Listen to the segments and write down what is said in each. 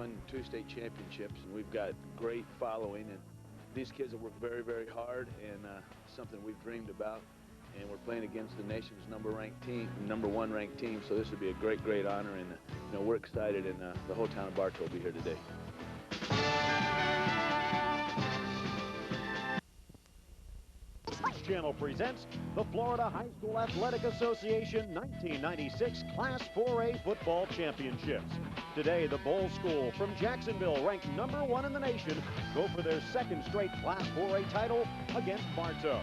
won 2 state championships, and we've got great following. And these kids have worked very, very hard, and something we've dreamed about. And we're playing against the nation's number 1 ranked team. So this would be a great, great honor, and you know, we're excited, and the whole town of Bartow will be here today. Sports Channel presents the Florida High School Athletic Association 1996 Class 4A Football Championships. Today, the Bolles School from Jacksonville, ranked number 1 in the nation, go for their 2nd straight Class 4A title against Bartow.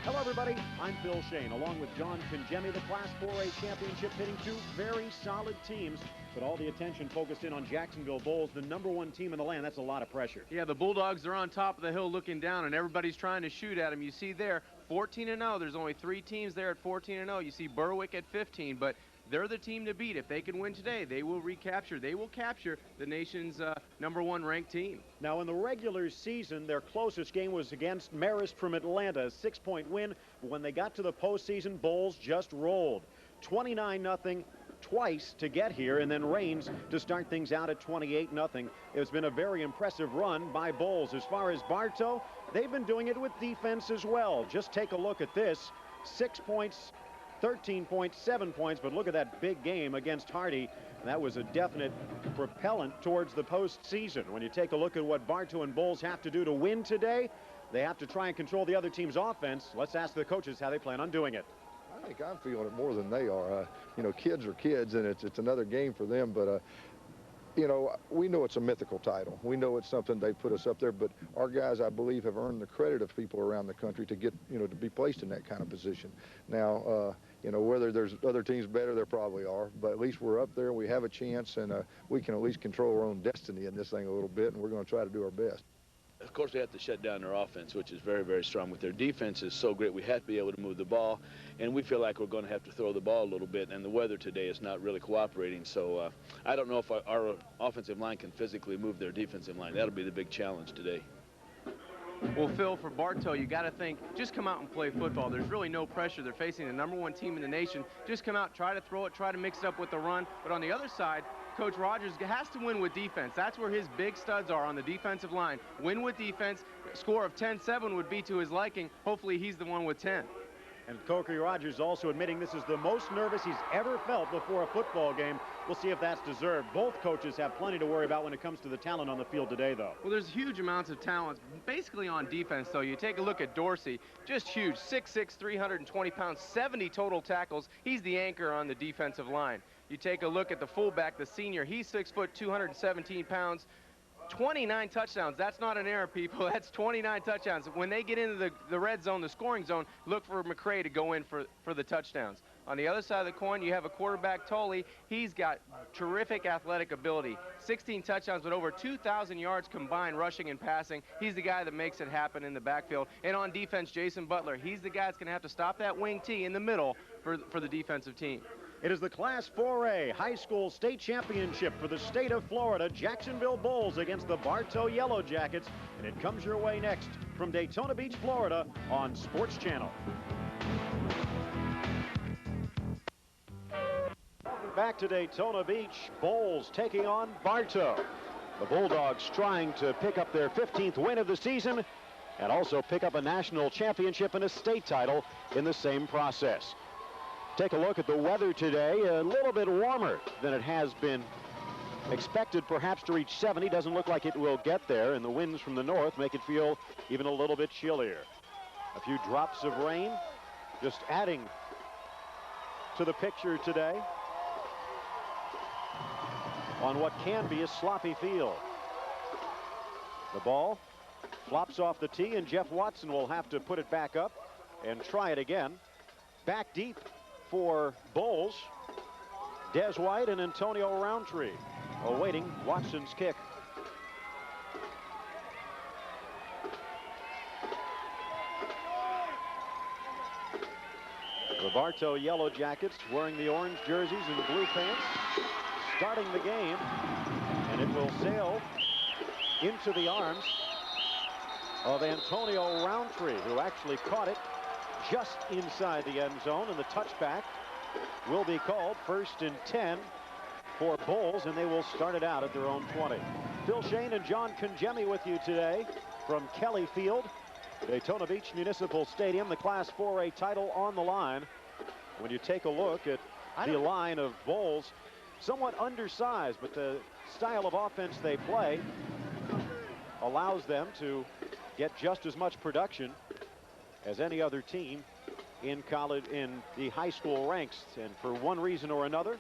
Hello, everybody. I'm Phil Shane, along with John Congemi, the Class 4A Championship, pitting 2 very solid teams. But all the attention focused in on Jacksonville Bolles, the number 1 team in the land. That's a lot of pressure. Yeah, the Bulldogs are on top of the hill looking down, and everybody's trying to shoot at them. You see there, 14-0. There's only 3 teams there at 14-0. You see Berwick at 15, but they're the team to beat. If they can win today, they will recapture. They will capture the nation's number 1 ranked team. Now, in the regular season, their closest game was against Marist from Atlanta, a 6-point win. But when they got to the postseason, Bolles just rolled. 29-0. Twice to get here, and then Rains to start things out at 28-0. It's been a very impressive run by Bolles. As far as Bartow, they've been doing it with defense as well. Just take a look at this. 6 points, 13 points, 7 points, but look at that big game against Hardy. That was a definite propellant towards the postseason. When you take a look at what Bartow and Bolles have to do to win today, they have to try and control the other team's offense. Let's ask the coaches how they plan on doing it. I think I'm feeling it more than they are. You know, kids are kids, and it's another game for them. But, you know, we know it's a mythical title. We know it's something they put us up there. But our guys, I believe, have earned the credit of people around the country to get, you know, to be placed in that kind of position. Now, you know, whether there's other teams better, there probably are. But at least we're up there. We have a chance, and we can at least control our own destiny in this thing a little bit, and we're going to try to do our best. Of course, they have to shut down their offense, which is very, very strong. With their defense is so great, we have to be able to move the ball, and we feel like we're going to have to throw the ball a little bit, and the weather today is not really cooperating. So I don't know if our offensive line can physically move their defensive line. That'll be the big challenge today. Well, Phil, for Bartow, you got to think, just come out and play football. There's really no pressure. They're facing the number 1 team in the nation. Just come out, try to throw it, try to mix it up with the run. But on the other side, Coach Rogers has to win with defense. That's where his big studs are, on the defensive line. Win with defense. Score of 10-7 would be to his liking. Hopefully, he's the one with 10. And Coach Rogers also admitting this is the most nervous he's ever felt before a football game. We'll see if that's deserved. Both coaches have plenty to worry about when it comes to the talent on the field today, though. Well, there's huge amounts of talent, basically on defense, though. You take a look at Dorsey, just huge, 6'6", 320 pounds, 70 total tackles. He's the anchor on the defensive line. You take a look at the fullback, the senior. He's 6 foot, 217 pounds. 29 touchdowns. That's not an error, people. That's 29 touchdowns. When they get into the red zone, the scoring zone, look for McCray to go in for the touchdowns. On the other side of the coin, you have a quarterback, Tolley. He's got terrific athletic ability. 16 touchdowns, but over 2,000 yards combined rushing and passing. He's the guy that makes it happen in the backfield. And on defense, Jason Butler. He's the guy that's going to have to stop that wing T in the middle for the defensive team. It is the Class 4A High School State Championship for the state of Florida. Jacksonville Bolles against the Bartow Yellowjackets. And it comes your way next from Daytona Beach, Florida on Sports Channel. Back to Daytona Beach, Bolles taking on Bartow. The Bulldogs trying to pick up their 15th win of the season and also pick up a national championship and a state title in the same process. Take a look at the weather today, a little bit warmer than it has been expected, perhaps to reach 70. Doesn't look like it will get there, and the winds from the north make it feel even a little bit chillier. A few drops of rain just adding to the picture today on what can be a sloppy field. The ball flops off the tee, and Jeff Watson will have to put it back up and try it again. Back deep for Bolles, Des White and Antonio Roundtree awaiting Watson's kick. The Bartow Yellowjackets wearing the orange jerseys and blue pants, starting the game, and it will sail into the arms of Antonio Roundtree, who actually caught it just inside the end zone, and the touchback will be called. 1st and 10 for Bolles, and they will start it out at their own 20. Phil Shane and John Congemi with you today from Kelly Field, Daytona Beach Municipal Stadium. The Class 4A title on the line. When you take a look at the line of Bolles, somewhat undersized, but the style of offense they play allows them to get just as much production as any other team in college, in the high school ranks. And for one reason or another,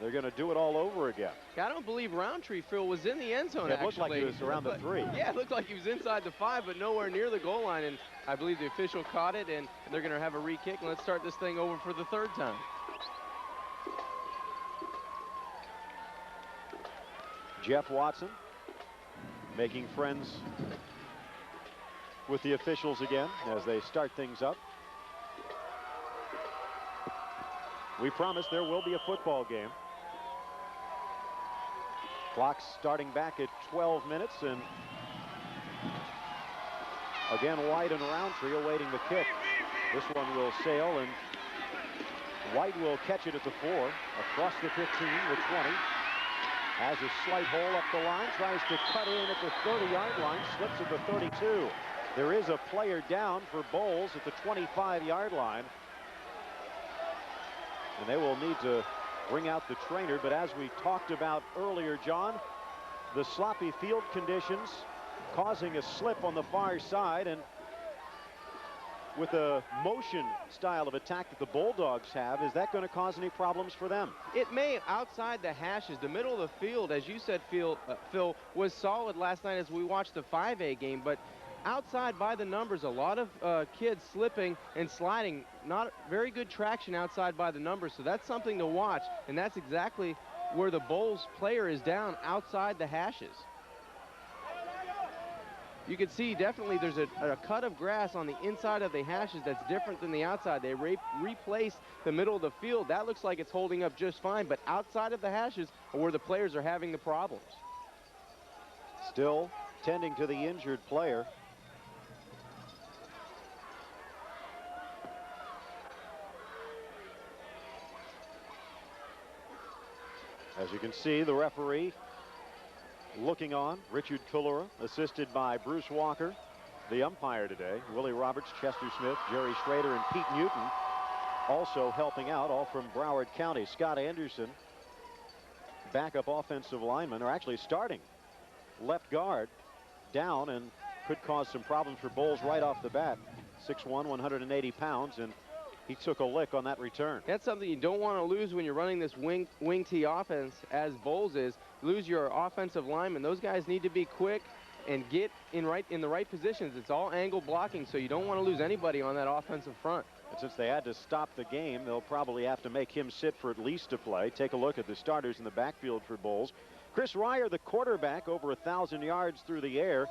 they're going to do it all over again. I don't believe Roundtree, Phil, was in the end zone. It looked like he was around the 3. Yeah, it looked like he was inside the 5, but nowhere near the goal line. And I believe the official caught it, and they're going to have a re-kick. And let's start this thing over for the 3rd time. Jeff Watson making friends with the officials again as they start things up. We promise there will be a football game. Clock starting back at 12 minutes, and again White and Roundtree awaiting the kick. This one will sail, and White will catch it at the 4, across the 15, the 20. Has a slight hole up the line, tries to cut in at the 30-yard line, slips at the 32. There is a player down for Bolles at the 25-yard line. And they will need to bring out the trainer. But as we talked about earlier, John, the sloppy field conditions causing a slip on the far side, and with a motion style of attack that the Bulldogs have, is that going to cause any problems for them? It may. Outside the hashes, the middle of the field, as you said, Phil, was solid last night as we watched the 5A game, but outside by the numbers, a lot of kids slipping and sliding. Not very good traction outside by the numbers, so that's something to watch, and that's exactly where the Bolles player is down, outside the hashes. You can see definitely there's a cut of grass on the inside of the hashes that's different than the outside. They replaced the middle of the field. That looks like it's holding up just fine, but outside of the hashes are where the players are having the problems. Still tending to the injured player. As you can see, the referee looking on, Richard Kalura, assisted by Bruce Walker. The umpire today, Willie Roberts, Chester Smith, Jerry Schrader, and Pete Newton, also helping out, all from Broward County. Scott Anderson, backup offensive lineman, or actually starting left guard, down, and could cause some problems for Bolles right off the bat. 6'1", 180 pounds, and he took a lick on that return. That's something you don't want to lose when you're running this wing tee offense, as Bolles is. Lose your offensive linemen. Those guys need to be quick and get in the right positions. It's all angle blocking, so you don't want to lose anybody on that offensive front. And since they had to stop the game, they'll probably have to make him sit for at least a play. Take a look at the starters in the backfield for Bolles. Chris Ryer, the quarterback, over 1,000 yards through the air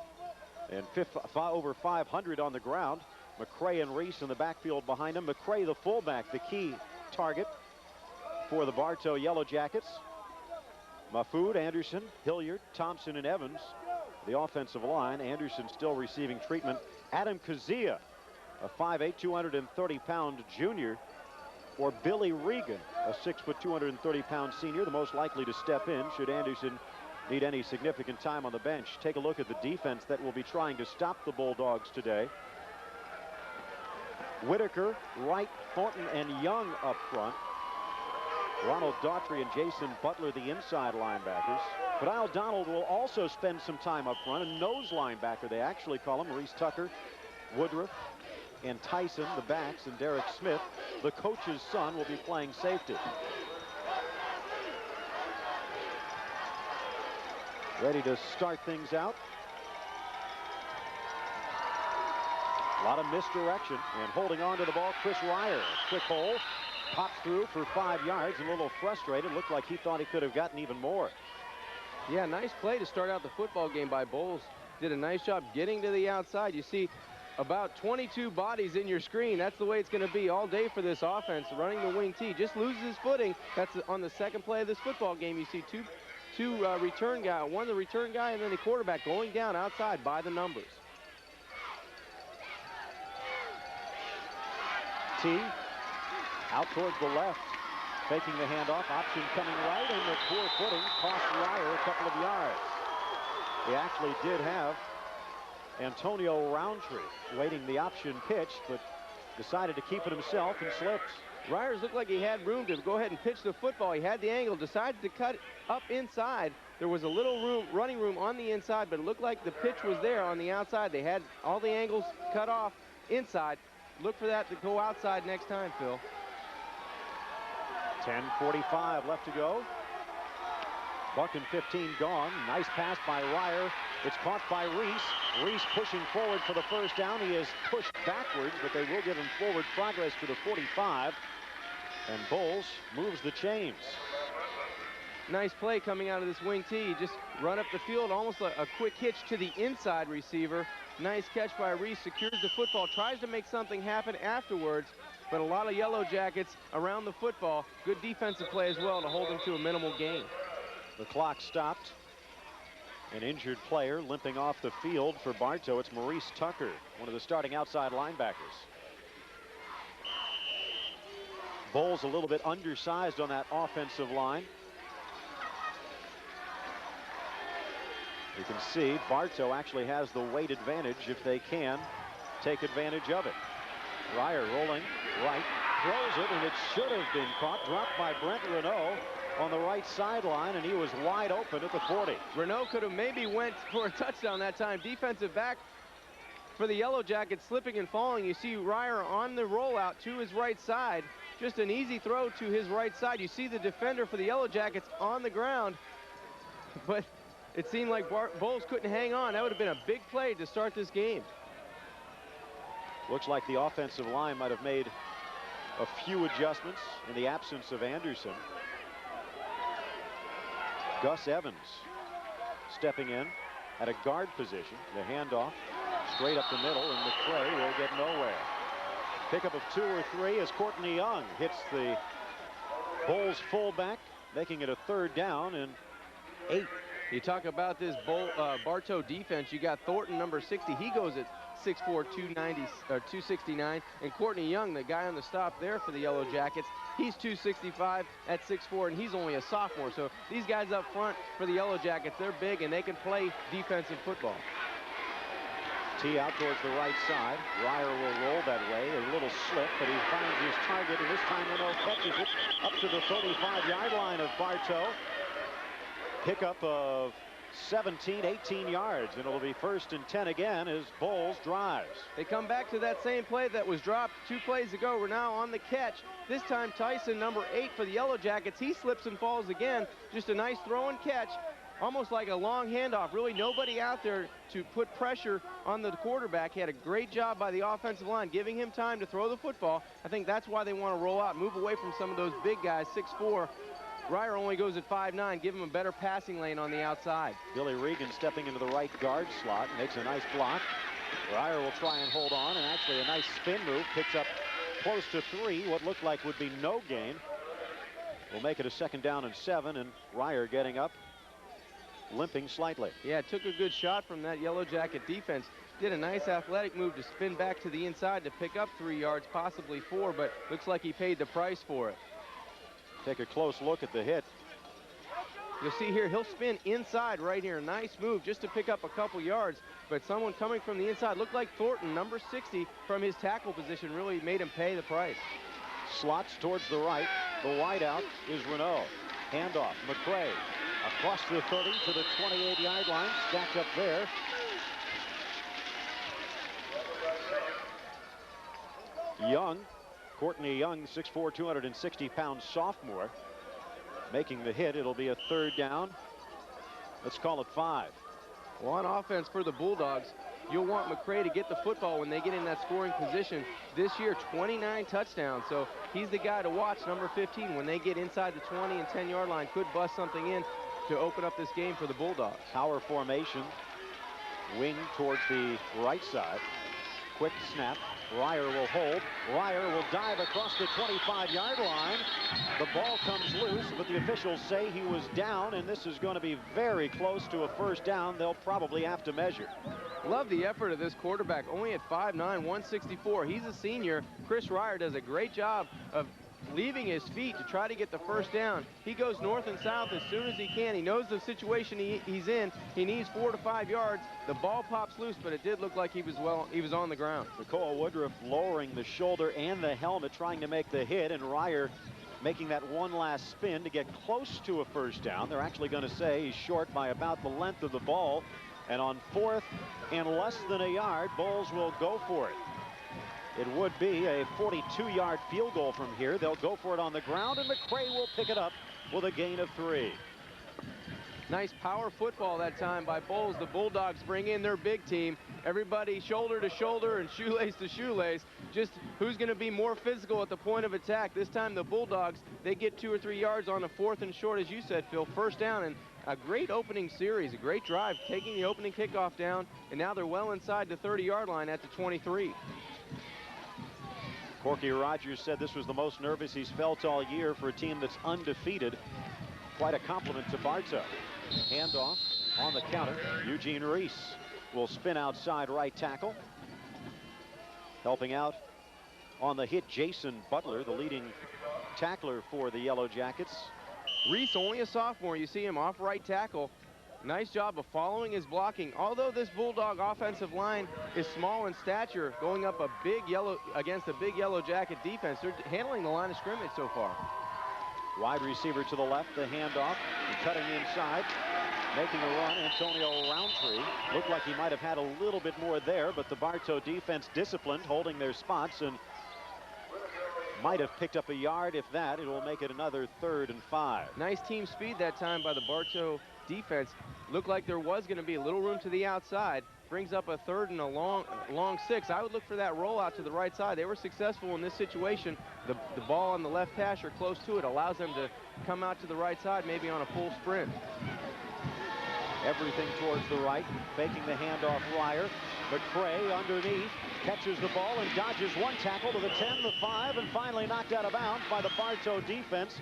and over 500 on the ground. McCray and Reese in the backfield behind him. McCray, the fullback, the key target for the Bartow Yellowjackets. Mahfoud, Anderson, Hilliard, Thompson, and Evans, the offensive line. Anderson still receiving treatment. Adam Kazia, a 5'8", 230-pound junior, or Billy Regan, a 6', 230-pound senior, the most likely to step in should Anderson need any significant time on the bench. Take a look at the defense that will be trying to stop the Bulldogs today. Whitaker, Wright, Thornton, and Young up front. Ronald Daughtry and Jason Butler, the inside linebackers. But Al Donald will also spend some time up front. A nose linebacker, they actually call him. Maurice Tucker, Woodruff, and Tyson, the backs, and Derek Smith, the coach's son, will be playing safety. Ready to start things out. A lot of misdirection, and holding on to the ball, Chris Ryer. Quick hole, pops through for 5 yards, a little frustrated. Looked like he thought he could have gotten even more. Yeah, nice play to start out the football game by Bolles. Did a nice job getting to the outside. You see about 22 bodies in your screen. That's the way it's going to be all day for this offense, running the wing tee. Just loses his footing. That's on the second play of this football game. You see two return guy, one the return guy, and then the quarterback going down outside by the numbers. T out towards the left. Faking the handoff, option coming right, and the poor footing cost Ryer a couple of yards. He actually did have Antonio Roundtree waiting the option pitch, but decided to keep it himself and slips. Ryers looked like he had room to go ahead and pitch the football. He had the angle, decided to cut up inside. There was a little room, running room on the inside, but it looked like the pitch was there on the outside. They had all the angles cut off inside. Look for that to go outside next time, Phil. 10:45 left to go. Buck and 15 gone. Nice pass by Ryer. It's caught by Reese. Reese pushing forward for the first down. He is pushed backwards, but they will give him forward progress to the 45. And Bolles moves the chains. Nice play coming out of this wing tee. Just run up the field, almost a quick hitch to the inside receiver. Nice catch by Reese, secures the football, tries to make something happen afterwards, but a lot of Yellow Jackets around the football. Good defensive play as well to hold them to a minimal gain. The clock stopped. An injured player limping off the field for Bartow. It's Maurice Tucker, one of the starting outside linebackers. Bolles a little bit undersized on that offensive line. You can see Bartow actually has the weight advantage if they can take advantage of it. Ryer rolling right, throws it, and it should have been caught. Dropped by Brent Renault on the right sideline, and he was wide open at the 40. Renault could have maybe went for a touchdown that time. Defensive back for the Yellow Jackets slipping and falling. You see Ryer on the rollout to his right side. Just an easy throw to his right side. You see the defender for the Yellow Jackets on the ground, but it seemed like Bolles couldn't hang on. That would have been a big play to start this game. Looks like the offensive line might have made a few adjustments in the absence of Anderson. Gus Evans stepping in at a guard position. The handoff straight up the middle, and McCray will get nowhere. Pickup of 2 or 3 as Courtney Young hits the Bolles fullback, making it a 3rd down and 8. You talk about this Bartow defense. You got Thornton, number 60. He goes at 6'4", 269. And Courtney Young, the guy on the stop there for the Yellow Jackets, he's 265 at 6'4", and he's only a sophomore. So these guys up front for the Yellow Jackets, they're big, and they can play defensive football. Tee out towards the right side. Ryer will roll that way. A little slip, but he finds his target, and this time Renault catches it up to the 35-yard line of Bartow. Pickup of 18 yards, and it'll be 1st and 10 again as Bolles drives. They come back to that same play that was dropped 2 plays ago. We're now on the catch. This time Tyson, number 8 for the Yellow Jackets, he slips and falls again. Just a nice throw and catch, almost like a long handoff. Really nobody out there to put pressure on the quarterback. He had a great job by the offensive line, giving him time to throw the football. I think that's why they want to roll out, move away from some of those big guys, 6'4". Ryer only goes at 5'9", give him a better passing lane on the outside. Billy Regan stepping into the right guard slot, makes a nice block. Ryer will try and hold on, and actually a nice spin move, picks up close to 3, what looked like would be no gain. Will make it a 2nd down and 7, and Ryer getting up, limping slightly. Yeah, took a good shot from that Yellow Jacket defense. Did a nice athletic move to spin back to the inside to pick up 3 yards, possibly 4, but looks like he paid the price for it. Take a close look at the hit. You'll see here, he'll spin inside right here. Nice move just to pick up a couple yards, but someone coming from the inside looked like Thornton, number 60, from his tackle position, really made him pay the price. Slots towards the right. The wideout is Renault. Handoff, McCray across the 30 to the 28-yard line, stacked up there. Young, Courtney Young, 6'4", 260-pound sophomore, making the hit. It'll be a 3rd down. Let's call it 5. Well, on offense for the Bulldogs, you'll want McCray to get the football when they get in that scoring position. This year, 29 touchdowns, so he's the guy to watch, number 15. When they get inside the 20 and 10-yard line, could bust something in to open up this game for the Bulldogs. Power formation, wing towards the right side. Quick snap. Ryer will hold. Ryer will dive across the 25-yard line. The ball comes loose, but the officials say he was down, and this is going to be very close to a 1st down. They'll probably have to measure. Love the effort of this quarterback, only at 5'9", 164. He's a senior. Chris Ryer does a great job of leaving his feet to try to get the first down. He goes north and south as soon as he can. He knows the situation he's in. He needs 4 to 5 yards. The ball pops loose, but it did look like he was on the ground. Nicole Woodruff lowering the shoulder and the helmet, trying to make the hit, and Ryer making that one last spin to get close to a first down. They're actually going to say he's short by about the length of the ball. And on 4th and less than a yard, Bolles will go for it. It would be a 42-yard field goal from here. They'll go for it on the ground, and McCray will pick it up with a gain of 3. Nice power football that time by Bolles. The Bulldogs bring in their big team. Everybody shoulder to shoulder and shoelace to shoelace. Just who's going to be more physical at the point of attack. This time the Bulldogs, they get 2 or 3 yards on a 4th and short, as you said, Phil. First down, and a great opening series, a great drive, taking the opening kickoff down, and now they're well inside the 30-yard line at the 23. Corky Rogers said this was the most nervous he's felt all year for a team that's undefeated. Quite a compliment to Bartow. Handoff on the counter. Eugene Reese will spin outside right tackle. Helping out on the hit, Jason Butler, the leading tackler for the Yellow Jackets. Reese, only a sophomore. You see him off right tackle. Nice job of following his blocking. Although this Bulldog offensive line is small in stature, going up against a big Yellow Jacket defense, they're handling the line of scrimmage so far. Wide receiver to the left, the handoff, and cutting inside, making a run, Antonio Roundtree. Looked like he might have had a little bit more there, but the Bartow defense disciplined, holding their spots, and might have picked up a yard. If that, it will make it another 3rd and 5. Nice team speed that time by the Bartow defense. Looked like there was going to be a little room to the outside. Brings up a 3rd and a long 6. I would look for that rollout to the right side. They were successful in this situation. The ball on the left hash or close to it allows them to come out to the right side, maybe on a full sprint. Everything towards the right, faking the handoff. Ryer. McCray underneath, catches the ball and dodges one tackle to the 10, the 5, and finally knocked out of bounds by the Bartow defense.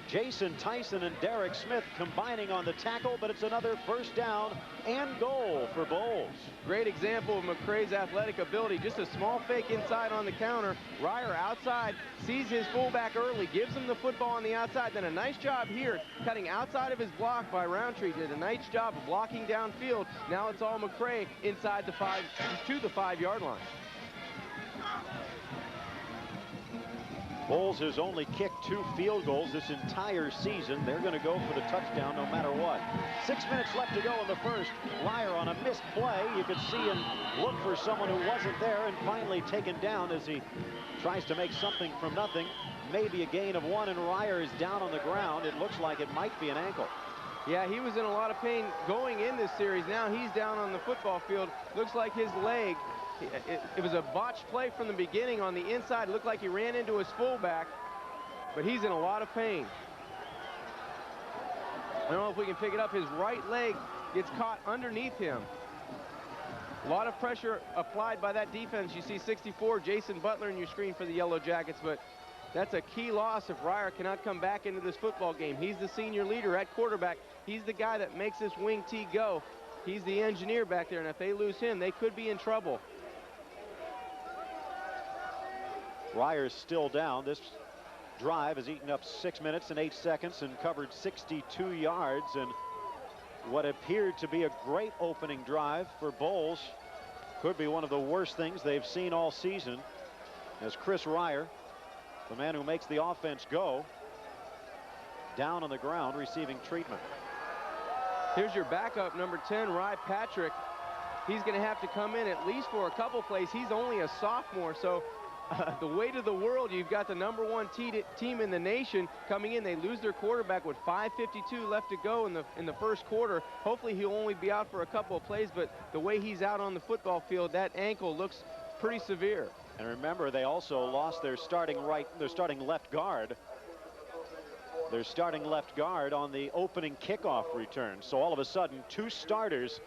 Jason Tyson and Derek Smith combining on the tackle, but it's another first down and goal for Bolles. Great example of McCray's athletic ability. Just a small fake inside on the counter. Ryer outside, sees his fullback early, gives him the football on the outside. Then a nice job here, cutting outside of his block by Roundtree. Did a nice job of blocking downfield. Now it's all McCray inside the 5 to the 5-yard line. Bolles has only kicked 2 field goals this entire season. They're going to go for the touchdown no matter what. 6 minutes left to go in the first. Ryer on a missed play. You could see him look for someone who wasn't there, and finally taken down as he tries to make something from nothing. Maybe a gain of 1, and Ryer is down on the ground. It looks like it might be an ankle. Yeah, he was in a lot of pain going in this series. Now he's down on the football field. Looks like his leg, it was a botched play from the beginning on the inside. It looked like he ran into his fullback, but he's in a lot of pain. I don't know if we can pick it up. His right leg gets caught underneath him. A lot of pressure applied by that defense. You see 64, Jason Butler in your screen for the Yellow Jackets, but that's a key loss if Ryer cannot come back into this football game. He's the senior leader at quarterback. He's the guy that makes this wing T go. He's the engineer back there, and if they lose him, they could be in trouble. Ryer's still down. This drive has eaten up 6 minutes and 8 seconds and covered 62 yards, and what appeared to be a great opening drive for Bolles could be one of the worst things they've seen all season, as Chris Ryer, the man who makes the offense go, down on the ground receiving treatment. Here's your backup, number 10, Rye Patrick. He's going to have to come in at least for a couple plays. He's only a sophomore, so the weight of the world. You've got the #1 team in the nation coming in. They lose their quarterback with 5:52 left to go in the first quarter. Hopefully he'll only be out for a couple of plays, but the way he's out on the football field, that ankle looks pretty severe. And remember, they also lost their starting left guard. Their starting left guard on the opening kickoff return. So all of a sudden, 2 starters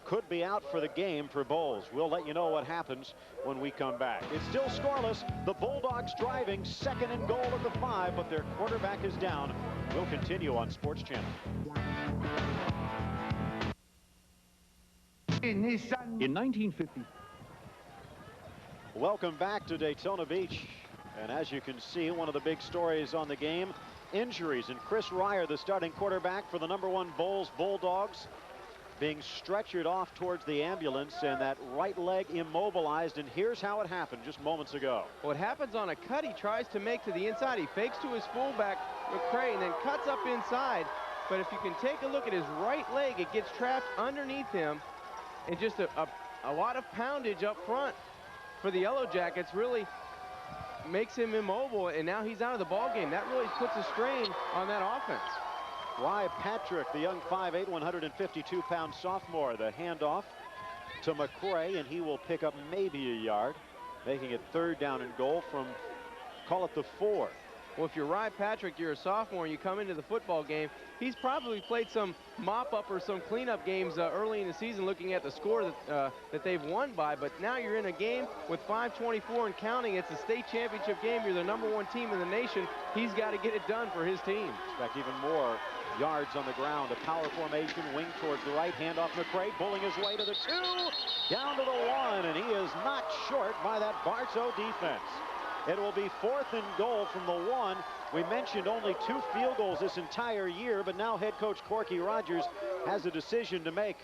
could be out for the game for Bolles. We'll let you know what happens when we come back. It's still scoreless. The Bulldogs driving, 2nd and goal at the 5, but their quarterback is down. We'll continue on Sports Channel. In 1950. Welcome back to Daytona Beach. And as you can see, one of the big stories on the game, injuries. And Chris Ryer, the starting quarterback for the #1 Bolles Bulldogs, being stretchered off towards the ambulance, and that right leg immobilized. And here's how it happened just moments ago. Well, it happens on a cut. He tries to make to the inside. He fakes to his fullback, McCray, and then cuts up inside. But if you can take a look at his right leg, it gets trapped underneath him. And just a lot of poundage up front for the Yellowjackets really makes him immobile, and now he's out of the ball game. That really puts a strain on that offense. Rye Patrick, the young 5'8", 152-pound sophomore, the handoff to McCray, and he will pick up maybe a yard, making it 3rd down and goal from, call it the 4. Well, if you're Rye Patrick, you're a sophomore, and you come into the football game, he's probably played some mop-up or some cleanup games early in the season, looking at the score that they've won by. But now you're in a game with 5:24 and counting. It's a state championship game. You're the #1 team in the nation. He's got to get it done for his team. Expect even more yards on the ground. A power formation, wing towards the right, handoff McCray, bulling his way to the 2, down to the 1, and he is knocked short by that Bartow defense. It will be 4th and goal from the 1. We mentioned only 2 field goals this entire year, but now head coach Corky Rogers has a decision to make.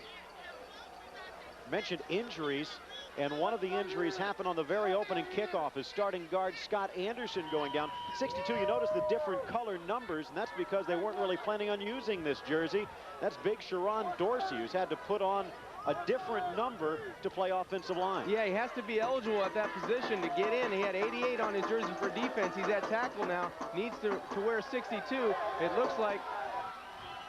Mentioned injuries, and one of the injuries happened on the very opening kickoff. His starting guard Scott Anderson going down. 62, you notice the different color numbers, and that's because they weren't really planning on using this jersey. That's big Sharon Dorsey, who's had to put on a different number to play offensive line. Yeah, he has to be eligible at that position to get in. He had 88 on his jersey for defense. He's at tackle now. Needs to wear 62. It looks like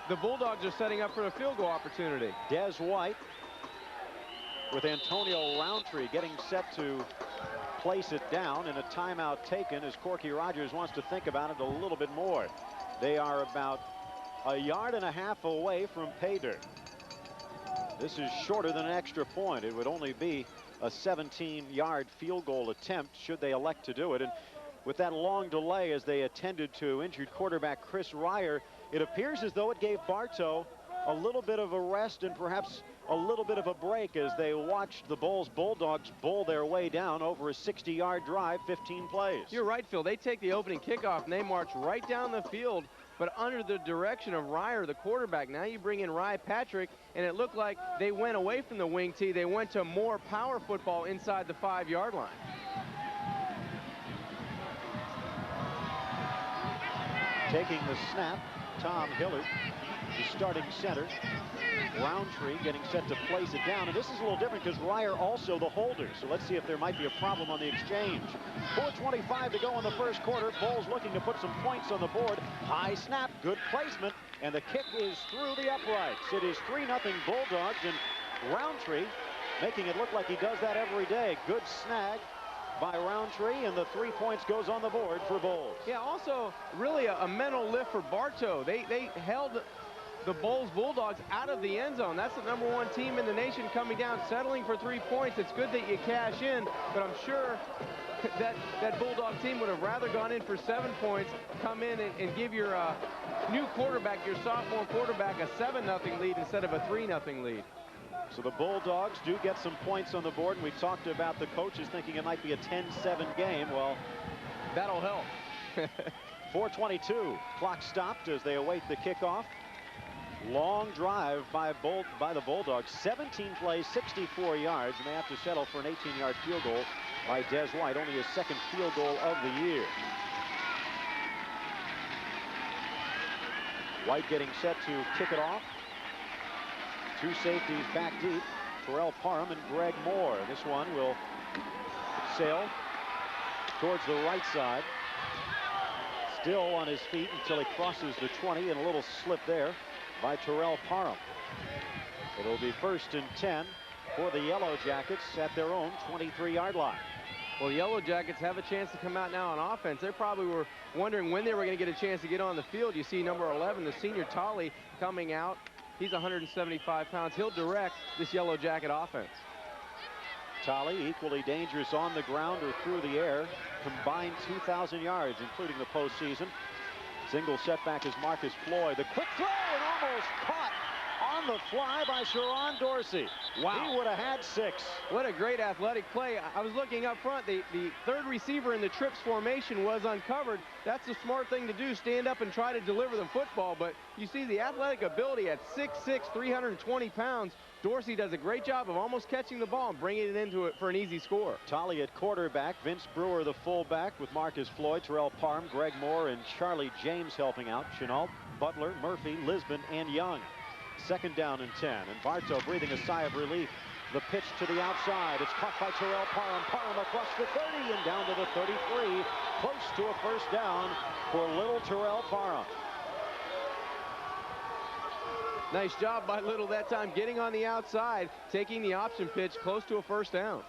the Bulldogs are setting up for a field goal opportunity. Des White with Antonio Roundtree getting set to place it down, and a timeout taken as Corky Rogers wants to think about it a little bit more. They are about 1.5 yards away from pay dirt. This is shorter than an extra point. It would only be a 17-yard field goal attempt should they elect to do it. And with that long delay as they attended to injured quarterback Chris Ryer, it appears as though it gave Bartow a little bit of a rest and perhaps a little bit of a break as they watched the Bolles Bulldogs bowl their way down over a 60-yard drive, 15 plays. You're right, Phil. They take the opening kickoff and they march right down the field, but under the direction of Ryer, the quarterback. Now you bring in Rye Patrick, and it looked like they went away from the wing tee. They went to more power football inside the 5-yard line. Taking the snap, Tom Hillard, the starting center. Roundtree getting set to place it down, and this is a little different because Ryer also the holder, so let's see if there might be a problem on the exchange. 4:25 to go in the first quarter. Bolles looking to put some points on the board. High snap, good placement, and the kick is through the uprights. It is 3-0 Bulldogs, and Roundtree making it look like he does that every day. Good snag by Roundtree, and the 3 points goes on the board for Bolles. Yeah, also really a mental lift for Bartow. They held the Bolles Bulldogs out of the end zone. That's the #1 team in the nation coming down, settling for 3 points. It's good that you cash in, but I'm sure that Bulldog team would have rather gone in for 7 points, come in and give your new quarterback, your sophomore quarterback, a 7-0 lead instead of a 3-0 lead. So the Bulldogs do get some points on the board, and we've talked about the coaches thinking it might be a 10-7 game. Well, that'll help. 4:22, clock stopped as they await the kickoff. Long drive by the Bulldogs, 17 plays, 64 yards, and they have to settle for an 18-yard field goal by Des White, only his 2nd field goal of the year. White getting set to kick it off. 2 safeties back deep, Terrell Parham and Greg Moore. This one will sail towards the right side. Still on his feet until he crosses the 20, and a little slip there by Terrell Parham. It'll be 1st and 10 for the Yellowjackets at their own 23-yard line. Well, the Yellowjackets have a chance to come out now on offense. They probably were wondering when they were going to get a chance to get on the field. You see number 11, the senior Tolley, coming out. He's 175 pounds. He'll direct this Yellowjacket offense. Tolley equally dangerous on the ground or through the air. Combined 2,000 yards, including the postseason. Single setback is Marcus Floyd. The quick throw, and almost caught on the fly by Sharon Dorsey. Wow. He would have had 6. What a great athletic play. I was looking up front. The third receiver in the trips formation was uncovered. That's the smart thing to do, stand up and try to deliver the football. But you see the athletic ability at 6'6", 320 pounds. Dorsey does a great job of almost catching the ball and bringing it into it for an easy score. Tolley at quarterback, Vince Brewer the fullback with Marcus Floyd, Terrell Parham, Greg Moore, and Charlie James helping out. Chenault, Butler, Murphy, Lisbon, and Young. 2nd down and 10, and Bartow breathing a sigh of relief. The pitch to the outside. It's caught by Terrell Parham. Parham across the 30 and down to the 33. Close to a first down for little Terrell Parham. Nice job by Little that time, getting on the outside, taking the option pitch close to a first down.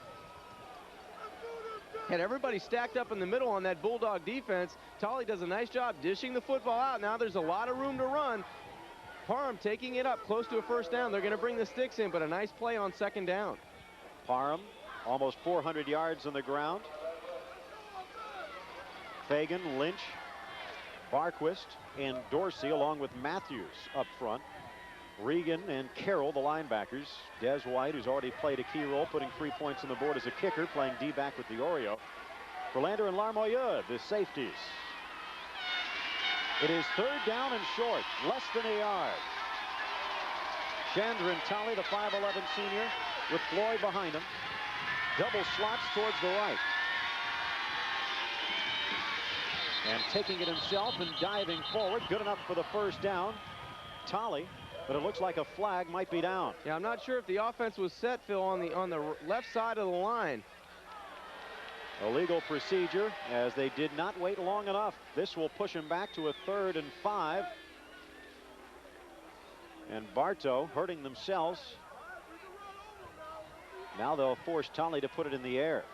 Had everybody stacked up in the middle on that Bulldog defense. Tolley does a nice job dishing the football out. Now there's a lot of room to run. Parham taking it up close to a first down. They're going to bring the sticks in, but a nice play on 2nd down. Parham almost 400 yards on the ground. Fagan, Lynch, Barquist, and Dorsey along with Matthews up front. Regan and Carroll, the linebackers. Des White, who's already played a key role, putting 3 points on the board as a kicker, playing D-back with the Oreo. Verlander and Larmoyeux, the safeties. It is 3rd down and short, less than a yard. Chandran Tolley, the 5'11 senior, with Floyd behind him. Double slots towards the right. And taking it himself and diving forward, good enough for the first down. Tolley, but it looks like a flag might be down. Yeah, I'm not sure if the offense was set, Phil, on the left side of the line. Illegal procedure, as they did not wait long enough. This will push him back to a 3rd and 5. And Bartow hurting themselves. Now they'll force Tolley to put it in the air.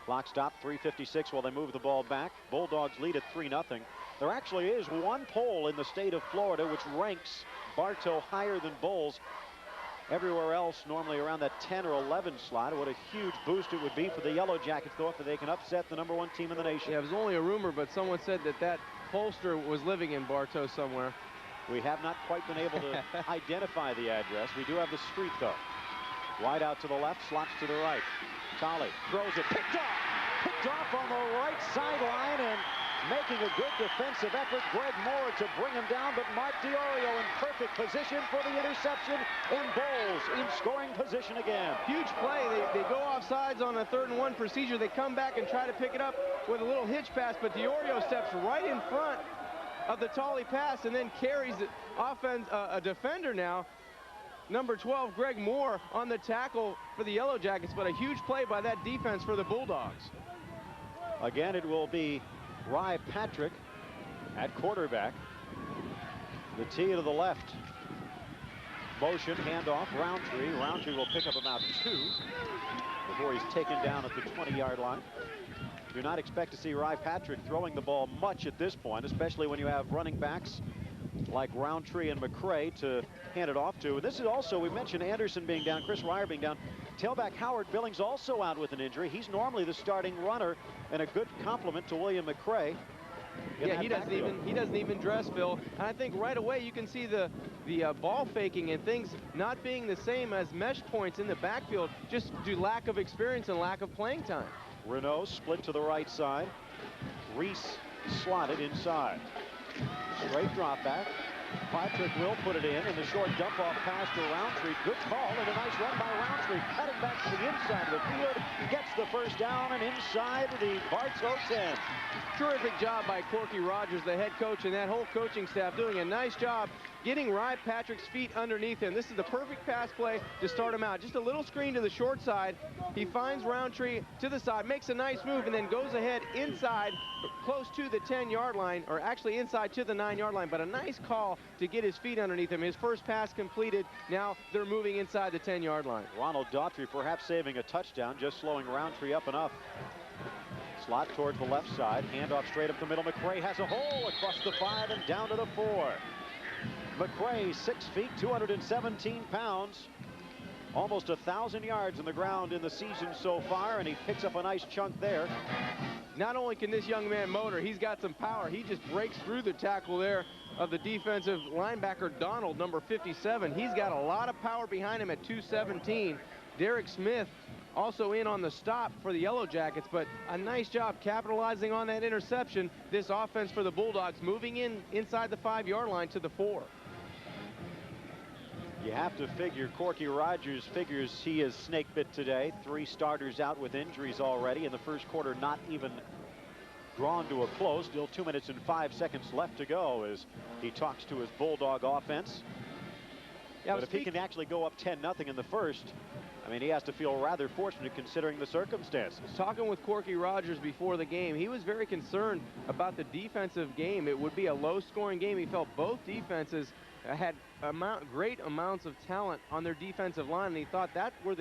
Clock stop, 3:56 while they move the ball back. Bulldogs lead at 3-0. There actually is one poll in the state of Florida which ranks Bartow higher than Bolles. Everywhere else normally around that 10 or 11 slot. What a huge boost it would be for the Yellowjackets, though, if they can upset the #1 team in the nation. Yeah, it was only a rumor, but someone said that pollster was living in Bartow somewhere. We have not quite been able to identify the address. We do have the street, though. Wide out to the left, slots to the right. Tolley throws it, picked off on the right sideline, and making a good defensive effort, Greg Moore, to bring him down, but Mark DiOrio in perfect position for the interception, and Bolles in scoring position again. Huge play. They go off sides on a 3rd and 1 procedure. They come back and try to pick it up with a little hitch pass, but DiOrio steps right in front of the Tolley pass and then carries it. A defender now, number 12, Greg Moore, on the tackle for the Yellowjackets, but a huge play by that defense for the Bulldogs. Again, it will be Rye Patrick at quarterback. The tee to the left. Motion, handoff, Roundtree. Roundtree will pick up about 2 before he's taken down at the 20-yard line. Do not expect to see Rye Patrick throwing the ball much at this point, especially when you have running backs like Roundtree and McCray to hand it off to. And this is also, we mentioned Anderson being down, Chris Ryer being down. Tailback Howard Billings also out with an injury. He's normally the starting runner and a good complement to William McCray. Yeah, he doesn't even dress, Phil. And I think right away you can see the ball faking and things not being the same as mesh points in the backfield, just due to lack of experience and lack of playing time. Renault split to the right side. Reese slotted inside. Straight drop back. Patrick will put it in, and the short dump-off pass to Roundtree. Good call, and a nice run by Roundtree. Cutting back to the inside of the field. Gets the first down, and inside the Bartow 10. Terrific job by Corky Rogers, the head coach, and that whole coaching staff doing a nice job getting Rye Patrick's feet underneath him. This is the perfect pass play to start him out. Just a little screen to the short side. He finds Roundtree to the side, makes a nice move, and then goes ahead inside, close to the 10-yard line, or actually inside to the 9-yard line. But a nice call to get his feet underneath him. His first pass completed. Now they're moving inside the 10-yard line. Ronald Daughtry perhaps saving a touchdown, just slowing Roundtree up enough. Slot towards the left side. Handoff straight up the middle. McCray has a hole across the 5 and down to the 4. McCray, 6 feet, 217 pounds. Almost 1,000 yards on the ground in the season so far, and he picks up a nice chunk there. Not only can this young man motor, he's got some power. He just breaks through the tackle there. of the defensive linebacker, Donald, number 57. He's got a lot of power behind him at 217. Derek Smith also in on the stop for the Yellow Jackets, but a nice job capitalizing on that interception. This offense for the Bulldogs moving inside the 5-yard line to the 4. You have to figure Corky Rogers figures he is snake bit today. 3 starters out with injuries already in the first quarter, not even drawn to a close. Still 2 minutes and 5 seconds left to go as he talks to his Bulldog offense. Yeah, but if he can actually go up 10-0 in the first, I mean, he has to feel rather fortunate considering the circumstances. Talking with Corky Rogers before the game, he was very concerned about the defensive game. It would be a low-scoring game. He felt both defenses had great amounts of talent on their defensive line, and he thought that's where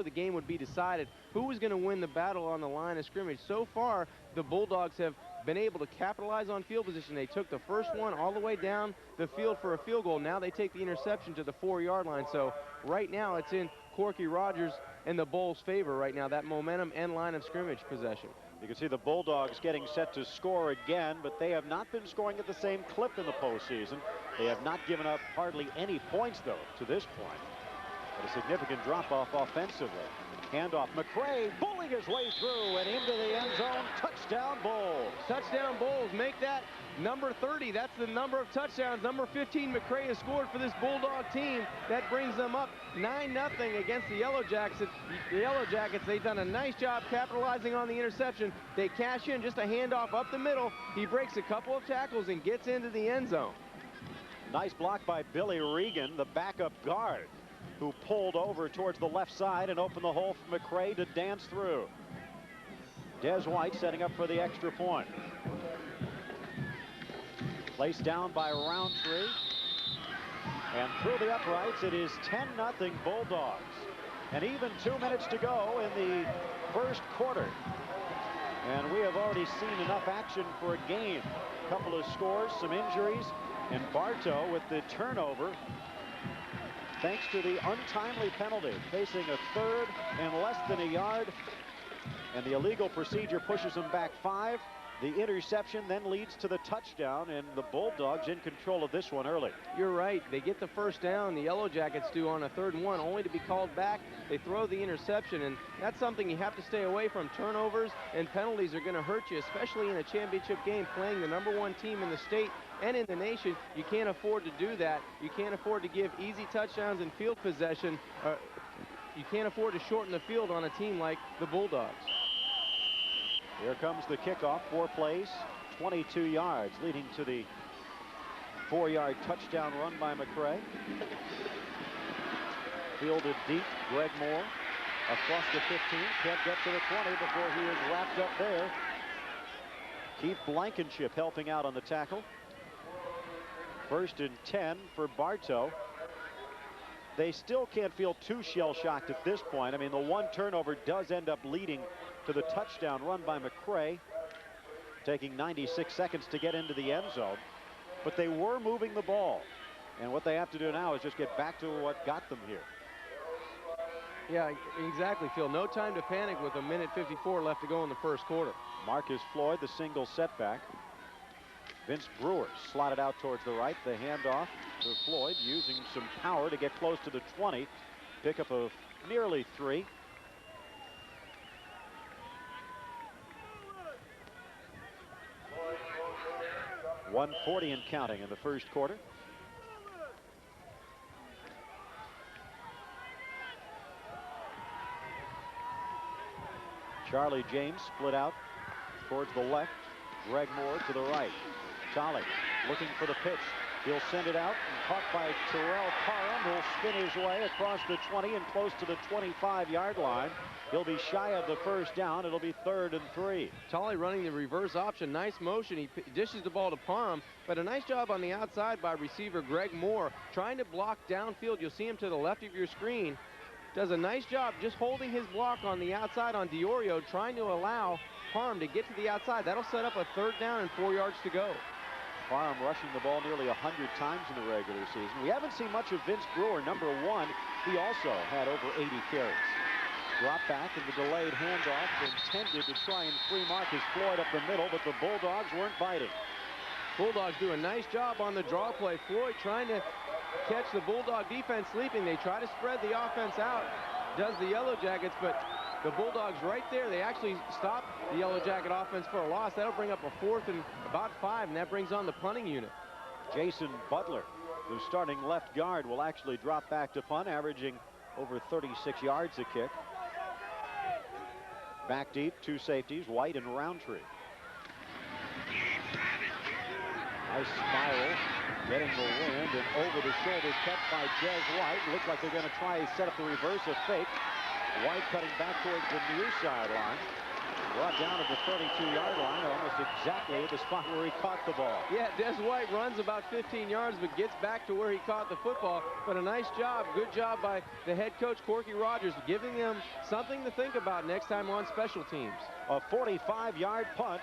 the game would be decided. Who was going to win the battle on the line of scrimmage? So far, the Bulldogs have been able to capitalize on field position. They took the first one all the way down the field for a field goal. Now they take the interception to the 4-yard line. So right now it's in Corky Rogers and the Bulls' favor right now, that momentum and line of scrimmage possession. You can see the Bulldogs getting set to score again, but they have not been scoring at the same clip in the postseason. They have not given up hardly any points, though, to this point. But a significant drop-off offensively. Handoff, McCray bullying his way through and into the end zone. Touchdown, Bulls. Touchdown, Bulls. Make that number 30. That's the number of touchdowns. Number 15, McCray, has scored for this Bulldog team. That brings them up 9-0 against the Yellow Jackets. The Yellow Jackets, they've done a nice job capitalizing on the interception. They cash in just a handoff up the middle. He breaks a couple of tackles and gets into the end zone. Nice block by Billy Regan, the backup guard, who pulled over towards the left side and opened the hole for McCray to dance through. Des White setting up for the extra point. Placed down by Roundtree. And through the uprights, it is 10-0 Bulldogs. And even 2 minutes to go in the first quarter. And we have already seen enough action for a game. A couple of scores, some injuries, and Bartow with the turnover, thanks to the untimely penalty, facing a third and less than a yard. And the illegal procedure pushes them back 5. The interception then leads to the touchdown, and the Bulldogs in control of this one early. You're right. They get the first down. The Yellow Jackets do on a 3rd and 1, only to be called back. They throw the interception, and that's something you have to stay away from. Turnovers and penalties are going to hurt you, especially in a championship game, playing the #1 team in the state and in the nation. You can't afford to do that. You can't afford to give easy touchdowns and field possession. You can't afford to shorten the field on a team like the Bulldogs. Here comes the kickoff. 4 plays, 22 yards, leading to the 4-yard touchdown run by McCray. Fielded deep, Greg Moore across the 15. Can't get to the 20 before he is wrapped up there. Keith Blankenship helping out on the tackle. 1st and 10 for Bartow. They still can't feel too shell-shocked at this point. I mean, the 1 turnover does end up leading to the touchdown run by McCray, taking 96 seconds to get into the end zone. But they were moving the ball. And what they have to do now is just get back to what got them here. Yeah, exactly, Phil. No time to panic with 1:54 left to go in the first quarter. Marcus Floyd, the single setback. Vince Brewer slotted out towards the right. The handoff to Floyd, using some power to get close to the 20. Pickup of nearly 3. .140 and counting in the first quarter. Charlie James split out towards the left. Greg Moore to the right. Tolley looking for the pitch. He'll send it out and caught by Terrell Parham, who'll spin his way across the 20 and close to the 25-yard line. He'll be shy of the first down. It'll be 3rd and 3. Tolley running the reverse option. Nice motion. He dishes the ball to Parham, but a nice job on the outside by receiver Greg Moore, trying to block downfield. You'll see him to the left of your screen. Does a nice job just holding his block on the outside on Diorio, trying to allow Parham to get to the outside. That'll set up a 3rd down and 4 yards to go. Parham rushing the ball nearly 100 times in the regular season. We haven't seen much of Vince Brewer, #1. He also had over 80 carries. Drop back and the delayed handoff intended to try and free Marcus Floyd up the middle, but the Bulldogs weren't biting. Bulldogs do a nice job on the draw play. Floyd trying to catch the Bulldog defense sleeping. They try to spread the offense out, does the Yellow Jackets, but the Bulldogs right there, they actually stop the Yellow Jacket offense for a loss. That'll bring up a 4th and about 5, and that brings on the punting unit. Jason Butler, the starting left guard, will actually drop back to punt, averaging over 36 yards a kick. Back deep, 2 safeties, White and Roundtree. Nice spiral, getting the wind, and over the shoulder cut by Jez White. Looks like they're going to try to set up the reverse of fake. White cutting back towards the near sideline. Brought down at the 32-yard line, almost exactly at the spot where he caught the ball. Yeah, Des White runs about 15 yards, but gets back to where he caught the football. But a nice job, good job by the head coach, Corky Rogers, giving them something to think about next time on special teams. A 45-yard punt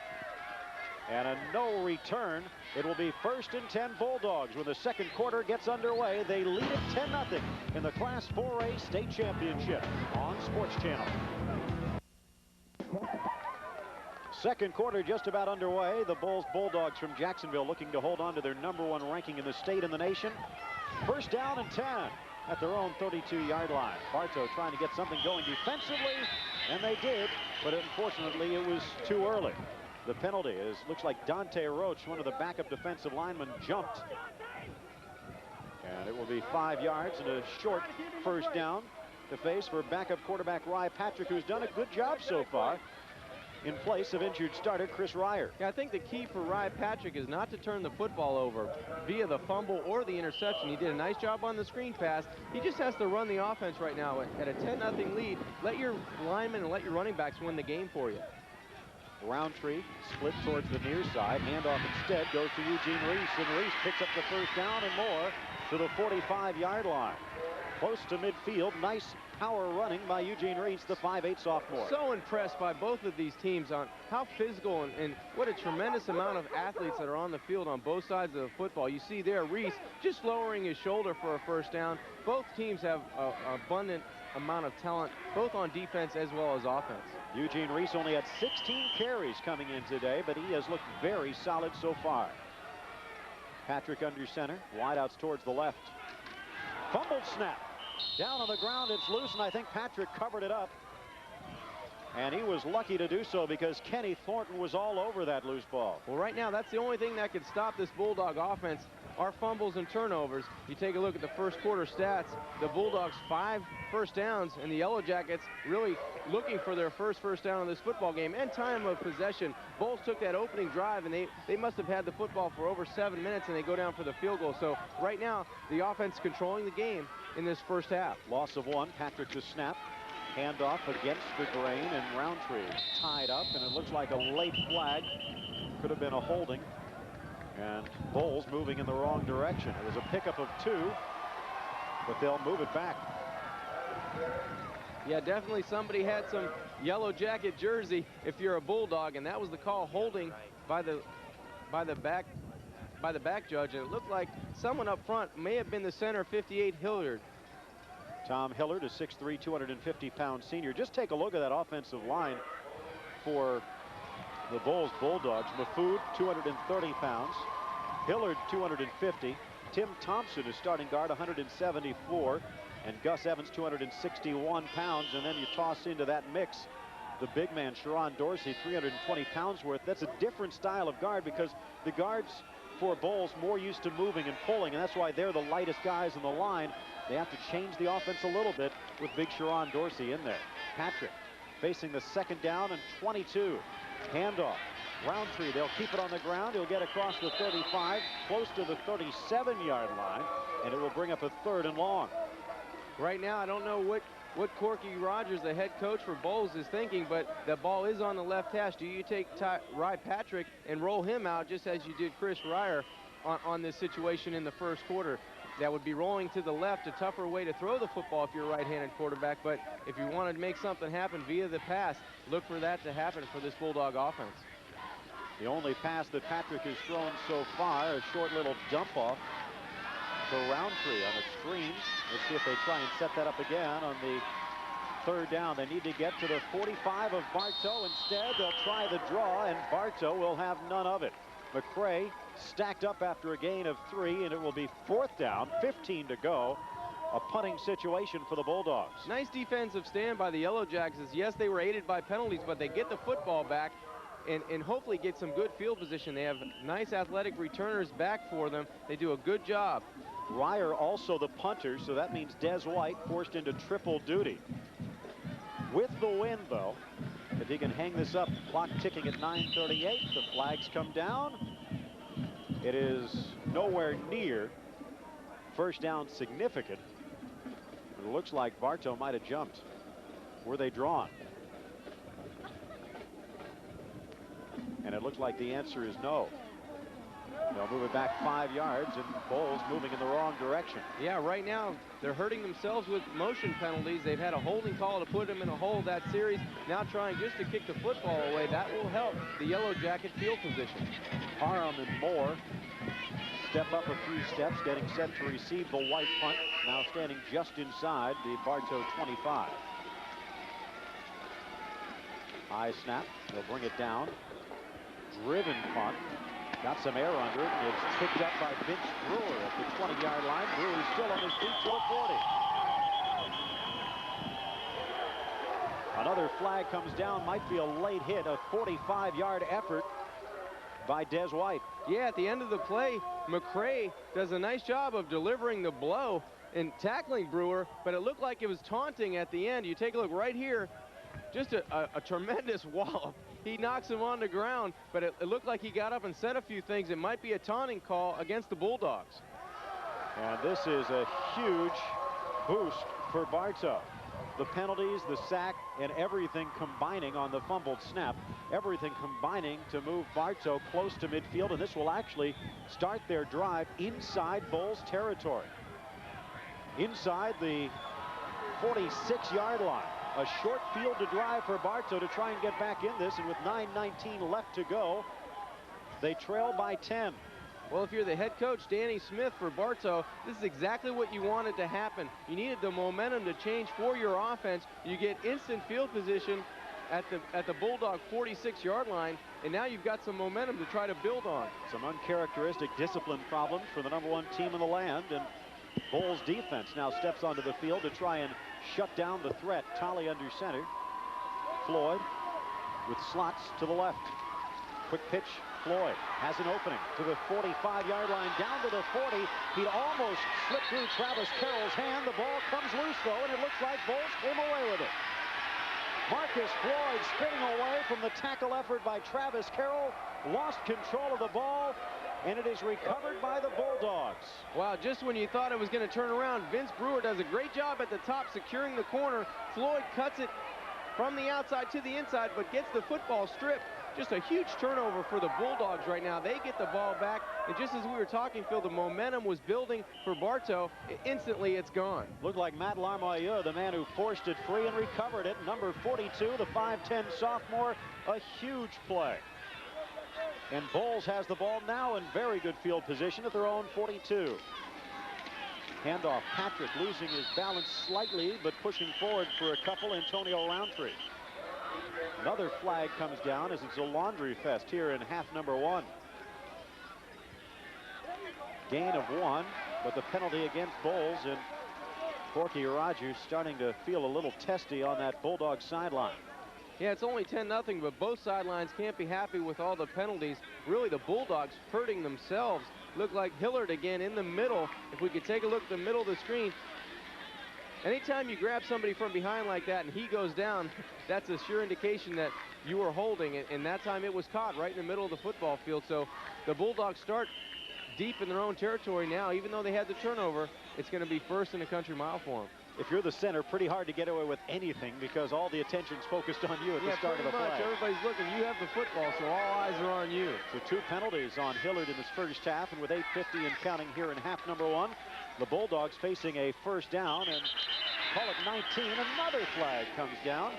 and a no return. It will be 1st and 10 Bulldogs when the second quarter gets underway. They lead it 10-0 in the Class 4A state championship on Sports Channel. Second quarter just about underway. The Bulldogs from Jacksonville looking to hold on to their #1 ranking in the state and the nation. 1st down and 10 at their own 32-yard line. Bartow trying to get something going defensively, and they did, but unfortunately it was too early. The penalty is, looks like Dante Roach, one of the backup defensive linemen, jumped. And it will be 5 yards and a short 1st down to face for backup quarterback Rye Patrick, who's done a good job so far in place of injured starter Chris Ryer. Yeah, I think the key for Rye Patrick is not to turn the football over via the fumble or the interception. He did a nice job on the screen pass. He just has to run the offense right now at a 10-0 lead. Let your linemen and let your running backs win the game for you. Roundtree split towards the near side. Handoff instead goes to Eugene Reese, and Reese picks up the 1st down and more to the 45-yard line. Close to midfield. Nice power running by Eugene Reese, the 5'8" sophomore. So impressed by both of these teams on how physical and what a tremendous amount of athletes that are on the field on both sides of the football. You see there Reese just lowering his shoulder for a 1st down. Both teams have an abundant amount of talent, both on defense as well as offense. Eugene Reese only had 16 carries coming in today, but he has looked very solid so far. Patrick under center, wideouts towards the left. Fumbled snap. Down on the ground, it's loose, and I think Patrick covered it up. And he was lucky to do so because Kenny Thornton was all over that loose ball. Well, right now, that's the only thing that could stop this Bulldog offense are fumbles and turnovers. You take a look at the 1st quarter stats. The Bulldogs 5 1st downs, and the Yellow Jackets really looking for their first 1st down in this football game. And time of possession, Bulls took that opening drive, and they must have had the football for over 7 minutes, and they go down for the field goal. So right now, the offense controlling the game in this 1st half. Loss of 1, Patrick to snap. Handoff against the grain, and Roundtree tied up, and it looks like a late flag. Could have been a holding. And Bolles moving in the wrong direction. It was a pickup of 2, but they'll move it back. Yeah, definitely somebody had some Yellow Jacket jersey if you're a Bulldog, and that was the call, holding by the back judge. And it looked like someone up front may have been the center, 58 Hilliard. Tom Hillard, a 6'3", 250-pound senior. Just take a look at that offensive line for the Bolles Bulldogs. Mafood, 230 pounds. Hillard, 250. Tim Thompson is starting guard, 174. And Gus Evans, 261 pounds. And then you toss into that mix the big man, Sharon Dorsey, 320 pounds worth. That's a different style of guard because the guards for Bolles more used to moving and pulling, and that's why they're the lightest guys in the line. They have to change the offense a little bit with big Sharon Dorsey in there. Patrick facing the 2nd down and 22. Handoff. Roundtree, they'll keep it on the ground. He'll get across the 35, close to the 37-yard line, and it will bring up a 3rd and long. Right now, I don't know what Corky Rogers, the head coach for Bolles, is thinking, but the ball is on the left hash. Do you take Rye Patrick and roll him out just as you did Chris Ryer on this situation in the 1st quarter? That would be rolling to the left, a tougher way to throw the football if you're a right-handed quarterback, but if you want to make something happen via the pass, look for that to happen for this Bulldog offense. The only pass that Patrick has thrown so far, a short little dump off to Roundtree on a screen. Let's see if they try and set that up again on the 3rd down. They need to get to the 45 of Bartow. Instead, they'll try the draw, and Bartow will have none of it. McCray stacked up after a gain of 3, and it will be 4th down, 15 to go. A punting situation for the Bulldogs. Nice defensive stand by the Yellowjackets. Yes, they were aided by penalties, but they get the football back and hopefully get some good field position. They have nice athletic returners back for them. They do a good job. Ryer also the punter, so that means Des White forced into triple duty. With the win, though, if he can hang this up, clock ticking at 9:38, the flags come down. It is nowhere near first down significant. It looks like Bartow might have jumped. Were they drawn? And it looks like the answer is no. They'll move it back 5 yards, and Bolles moving in the wrong direction. Yeah, right now they're hurting themselves with motion penalties. They've had a holding call to put them in a hole that series. Now trying just to kick the football away. That will help the Yellow Jacket field position. Parham and Moore step up a few steps, getting set to receive the White punt. Now standing just inside the Bartow 25. High snap. They'll bring it down. Driven punt. Got some air under it, and it's picked up by Vince Brewer at the 20-yard line. Brewer's still on his feet to the 40. Another flag comes down. Might be a late hit, a 45-yard effort by Des White. Yeah, at the end of the play, McCray does a nice job of delivering the blow and tackling Brewer, but it looked like it was taunting at the end. You take a look right here, just a tremendous wallop. He knocks him on the ground, but it looked like he got up and said a few things. It might be a taunting call against the Bulldogs. And this is a huge boost for Bartow. The penalties, the sack, and everything combining on the fumbled snap. Everything combining to move Bartow close to midfield, and this will actually start their drive inside Bolles territory. Inside the 46-yard line. A short field to drive for Bartow to try and get back in this, and with 9:19 left to go, they trail by 10. Well, if you're the head coach, Danny Smith, for Bartow, this is exactly what you wanted to happen. You needed the momentum to change for your offense. You get instant field position at the Bulldog 46-yard line, and now you've got some momentum to try to build on. Some uncharacteristic discipline problems for the #1 team in the land, and Bolles defense now steps onto the field to try and shut down the threat. Tolley under center. Floyd with slots to the left. Quick pitch. Floyd has an opening to the 45-yard line, down to the 40. He'd almost slipped through Travis Carroll's hand. The ball comes loose, though, and it looks like Bolles came away with it. Marcus Floyd spinning away from the tackle effort by Travis Carroll. Lost control of the ball, and it is recovered by the Bulldogs. Wow, just when you thought it was going to turn around, Vince Brewer does a great job at the top securing the corner. Floyd cuts it from the outside to the inside, but gets the football stripped. Just a huge turnover for the Bulldogs right now. They get the ball back, and just as we were talking, Phil, the momentum was building for Bartow. Instantly, it's gone. Looked like Matt Larmoyeur, the man who forced it free and recovered it. Number 42, the 5'10 sophomore, a huge play. And Bolles has the ball now in very good field position at their own 42. Handoff, Patrick losing his balance slightly, but pushing forward for a couple. Antonio Roundtree. Another flag comes down as it's a laundry fest here in half number 1. Gain of 1, but the penalty against Bolles, and Corky Rogers starting to feel a little testy on that Bulldog sideline. Yeah, it's only 10-0, but both sidelines can't be happy with all the penalties. Really, the Bulldogs hurting themselves. Look like Hillard again in the middle. If we could take a look at the middle of the screen. Anytime you grab somebody from behind like that and he goes down, that's a sure indication that you are holding it. And that time it was caught right in the middle of the football field. So the Bulldogs start deep in their own territory now. Even though they had the turnover, it's going to be first in a country mile for them. If you're the center, pretty hard to get away with anything because all the attention's focused on you at the start of the play. Everybody's looking. You have the football, so all eyes are on you. So 2 penalties on Hillard in this first half, and with 8:50 and counting here in half number 1, the Bulldogs facing a first down, and call it 19. Another flag comes down.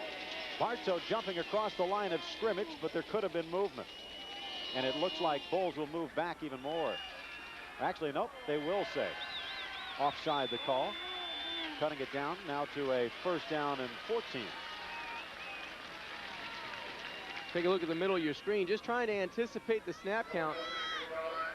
Bartow jumping across the line of scrimmage, but there could have been movement. And it looks like Bolles will move back even more. Actually, nope, they will say. Offside the call. Cutting it down now to a first down and 14. Take a look at the middle of your screen. Just trying to anticipate the snap count.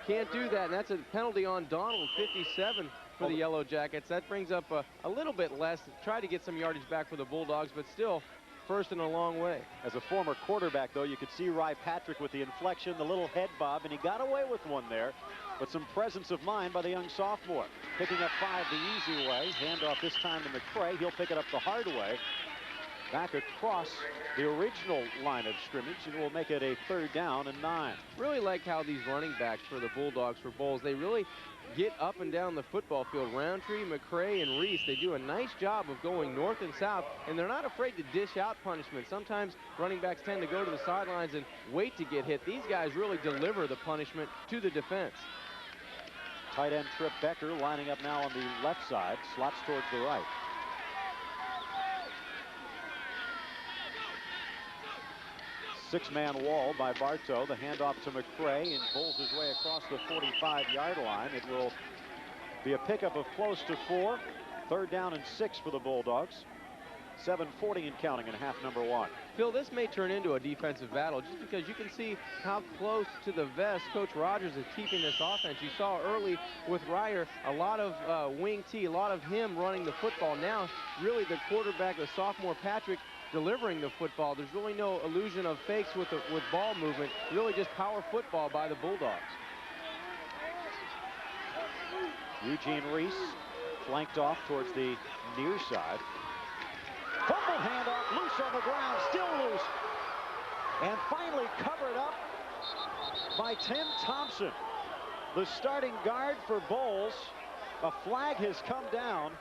Can't do that, and that's a penalty on Donald, 57 for the Yellow Jackets. That brings up a little bit less. Try to get some yardage back for the Bulldogs, but still first and a long way. As a former quarterback, though, you could see Rye Patrick with the inflection, the little head bob, and he got away with one there. But some presence of mind by the young sophomore. Picking up 5 the easy way. Handoff this time to McCray. He'll pick it up the hard way. Back across the original line of scrimmage, and will make it a 3rd down and 9. Really like how these running backs for the Bulldogs for Bolles, they really get up and down the football field. Roundtree, McCray, and Reese, they do a nice job of going north and south, and they're not afraid to dish out punishment. Sometimes running backs tend to go to the sidelines and wait to get hit. These guys really deliver the punishment to the defense. Tight end Trip Becker lining up now on the left side, slots towards the right. Six-man wall by Bartow. The handoff to McCray, and pulls his way across the 45-yard line. It will be a pickup of close to 4. 3rd down and 6 for the Bulldogs. 7:40 and counting in half number 1. Phil, this may turn into a defensive battle just because you can see how close to the vest Coach Rogers is keeping this offense. You saw early with Ryer a lot of wing T, a lot of him running the football. Now, really the quarterback, the sophomore Patrick, delivering the football. There's really no illusion of fakes with ball movement. Really just power football by the Bulldogs. Eugene Reese flanked off towards the near side. Fumble handoff, loose on the ground, still loose. And finally covered up by Tim Thompson, the starting guard for Bolles. A flag has come down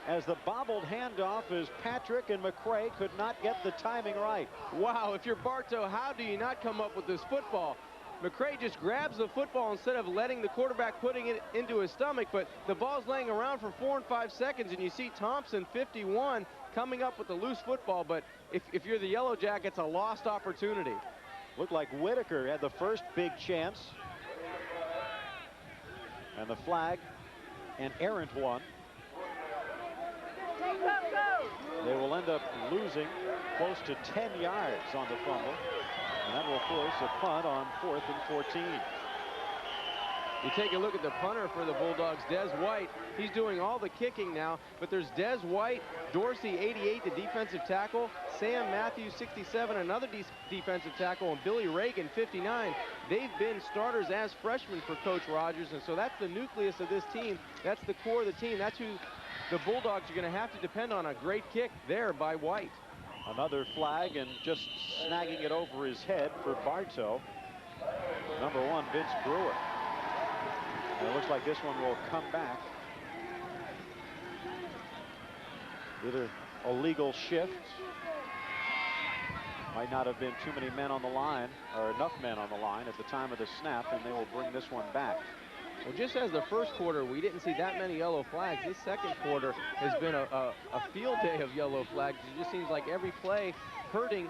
as the bobbled handoff as Patrick and McCray could not get the timing right. Wow, if you're Bartow, how do you not come up with this football? McCray just grabs the football instead of letting the quarterback putting it into his stomach, but the ball's laying around for 4 and 5 seconds, and you see Thompson, 51, coming up with the loose football. But if you're the Yellow Jackets, a lost opportunity. Looked like Whitaker had the first big chance. And the flag, an errant one. They will end up losing close to 10 yards on the fumble. And that will force a punt on 4th and 14. You take a look at the punter for the Bulldogs, Des White. He's doing all the kicking now, but there's Des White, Dorsey, 88, the defensive tackle, Sam Matthews, 67, another defensive tackle, and Billy Reagan, 59. They've been starters as freshmen for Coach Rogers, and so that's the nucleus of this team. That's the core of the team. That's who the Bulldogs are going to have to depend on. A great kick there by White. Another flag, and just snagging it over his head for Bartow. Number 1, Vince Brewer. And it looks like this one will come back. Either a legal shift. Might not have been too many men on the line, or enough men on the line at the time of the snap, and they will bring this one back. Well, just as the first quarter, we didn't see that many yellow flags. This second quarter has been a field day of yellow flags. It just seems like every play hurting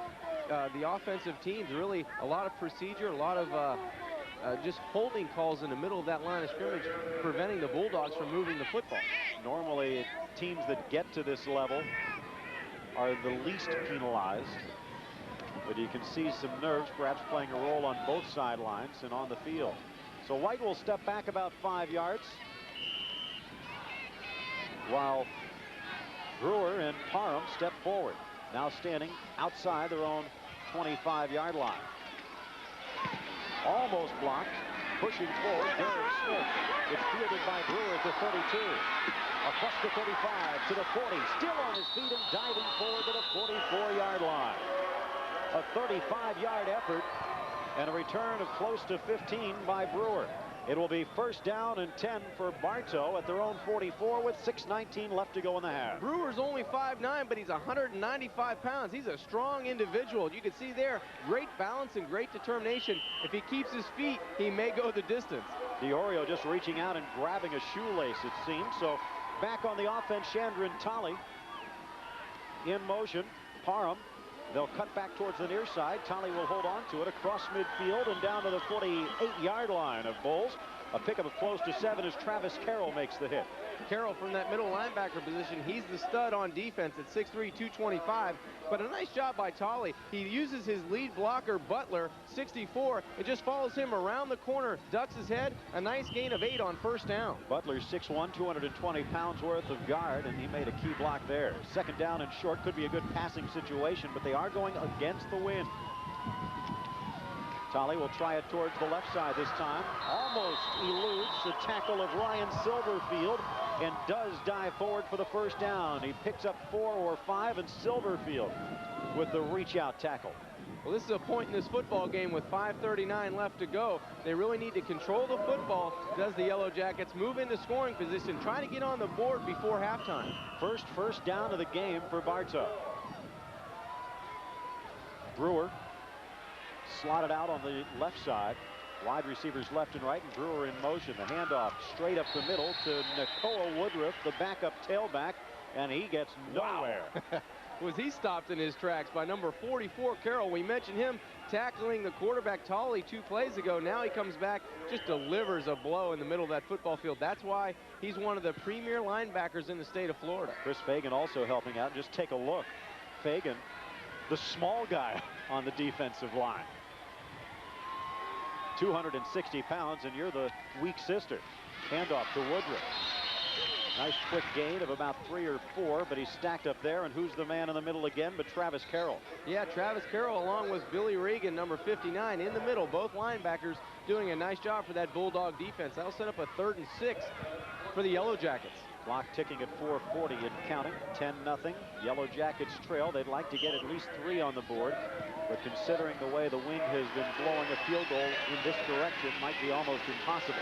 the offensive teams. Really a lot of procedure, a lot of just holding calls in the middle of that line of scrimmage, preventing the Bulldogs from moving the football. Normally, teams that get to this level are the least penalized. But you can see some nerves perhaps playing a role on both sidelines and on the field. So White will step back about 5 yards, while Brewer and Parham step forward, now standing outside their own 25-yard line. Almost blocked, pushing forward, Derek Smith. It's fielded by Brewer at the 32. Across the 35 to the 40, still on his feet and diving forward to the 44-yard line. A 35-yard effort and a return of close to 15 by Brewer. It will be 1st down and 10 for Bartow at their own 44 with 6:19 left to go in the half. Brewer's only 5'9", but he's 195 pounds. He's a strong individual. You can see there, great balance and great determination. If he keeps his feet, he may go the distance. DiOrio just reaching out and grabbing a shoelace, it seems. So back on the offense, Chandran Tolley in motion. Parham. They'll cut back towards the near side. Tolley will hold on to it across midfield and down to the 48-yard line of Bolles. A pickup of close to 7 as Travis Carroll makes the hit. Carroll from that middle linebacker position. He's the stud on defense at 6'3", 225. But a nice job by Tolley. He uses his lead blocker, Butler, 64, and just follows him around the corner, ducks his head. A nice gain of 8 on first down. Butler's 6'1", 220 pounds worth of guard, and he made a key block there. Second down and short could be a good passing situation, but they are going against the wind. Tolley will try it towards the left side this time. Almost eludes the tackle of Ryan Silverfield and does dive forward for the first down. He picks up 4 or 5, and Silverfield with the reach-out tackle. Well, this is a point in this football game with 5:39 left to go. They really need to control the football. Does the Yellow Jackets move into scoring position, try to get on the board before halftime? First down of the game for Bartow. Brewer slotted out on the left side. Wide receivers left and right, and Brewer in motion. The handoff straight up the middle to Nakoa Woodruff, the backup tailback, and he gets nowhere. Was he stopped in his tracks by number 44, Carroll. We mentioned him tackling the quarterback Tolley 2 plays ago. Now he comes back, just delivers a blow in the middle of that football field. That's why he's one of the premier linebackers in the state of Florida. Chris Fagan also helping out. Just take a look. Fagan, the small guy on the defensive line. 260 pounds, and you're the weak sister. Handoff to Woodruff. Nice quick gain of about 3 or 4, but he's stacked up there, and who's the man in the middle again but Travis Carroll? Yeah, Travis Carroll along with Billy Regan, number 59, in the middle. Both linebackers doing a nice job for that Bulldog defense. That'll set up a 3rd and 6 for the Yellow Jackets. Clock ticking at 4:40 and counting. 10-0. Yellow Jackets trail. They'd like to get at least 3 on the board, but considering the way the wind has been blowing, a field goal in this direction might be almost impossible.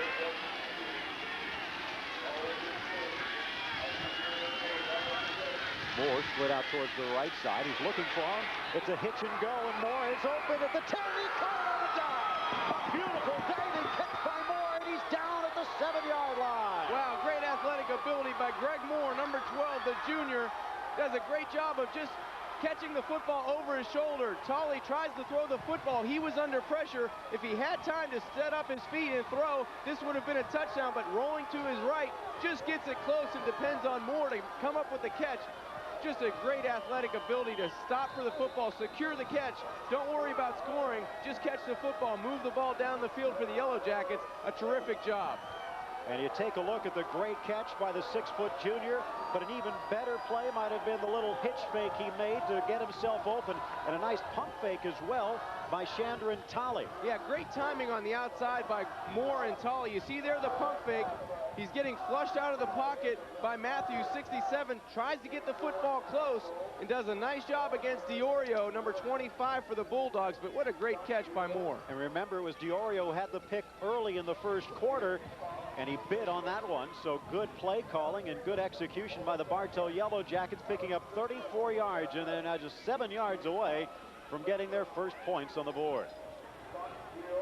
Moore split out towards the right side. He's looking for him. It's a hitch and go, and Moore is open at the 10. He caught on the dive. A beautiful diving catch by Moore, and he's down at the 7-yard line. Wow, great athletic ability by Greg Moore, number 12, the junior. Does a great job of just catching the football over his shoulder. Tolley tries to throw the football. He was under pressure. If he had time to set up his feet and throw, this would have been a touchdown, but rolling to his right just gets it close and depends on Moore to come up with the catch. Just a great athletic ability to stop for the football, secure the catch. Don't worry about scoring. Just catch the football, move the ball down the field for the Yellow Jackets. A terrific job. And you take a look at the great catch by the 6-foot junior, but an even better play might have been the little hitch fake he made to get himself open, and a nice pump fake as well by Chandran Tolley. Yeah, great timing on the outside by Moore and Tolley. You see there the pump fake. He's getting flushed out of the pocket by Matthews, 67, tries to get the football close and does a nice job against Diorio, number 25 for the Bulldogs, but what a great catch by Moore. And remember, it was Diorio who had the pick early in the first quarter, and he bid on that one, so good play calling and good execution by the Bartow Yellow Jackets, picking up 34 yards, and they're now just 7 yards away from getting their first points on the board.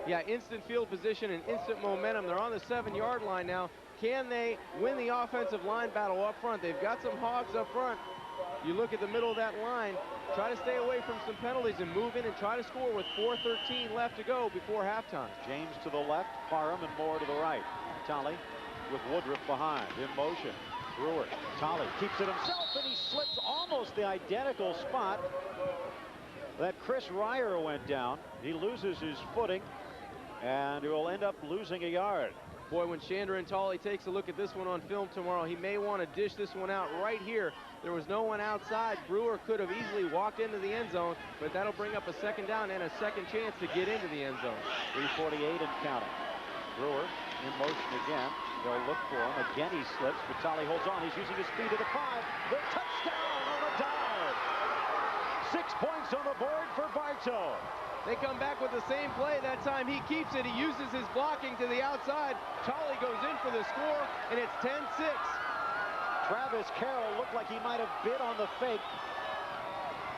Yeah, instant field position and instant momentum. They're on the 7-yard line now. Can they win the offensive line battle up front? They've got some hogs up front. You look at the middle of that line, try to stay away from some penalties and move in and try to score with 4:13 left to go before halftime. James to the left, Parham and Moore to the right. Tolley with Woodruff behind, in motion. Brewer, Tolley keeps it himself, and he slips almost the identical spot that Chris Ryer went down. He loses his footing, and he will end up losing a yard. Boy, when Chandran Tolley takes a look at this one on film tomorrow, he may want to dish this one out right here. There was no one outside. Brewer could have easily walked into the end zone, but that'll bring up a 2nd down and a second chance to get into the end zone. 3:48 and counting. Brewer in motion again. They'll look for him. Again he slips, but Tolley holds on. He's using his speed to the 5. The touchdown on the dive. 6 points on the board for Bartow. They come back with the same play. That time he keeps it. He uses his blocking to the outside. Tolley goes in for the score, and it's 10-6. Travis Carroll looked like he might have bid on the fake.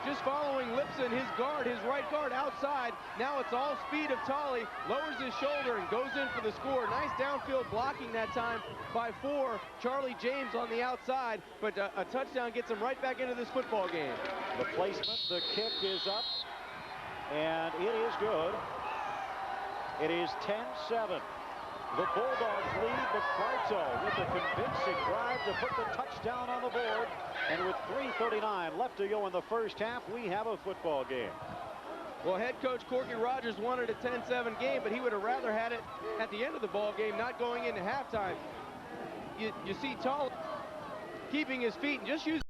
Just following Lipson, his guard, his right guard outside. Now it's all speed of Tolley. Lowers his shoulder and goes in for the score. Nice downfield blocking that time by 4. Charlie James on the outside, but a touchdown gets him right back into this football game. The placement, the kick is up, and it is good. It is 10-7. The Bulldogs lead, but Bartow with a convincing drive to put the touchdown on the board. And with 3:39 left to go in the first half, we have a football game. Well, head coach Corky Rogers wanted a 10-7 game, but he would have rather had it at the end of the ball game, not going into halftime. You see Tall keeping his feet and just using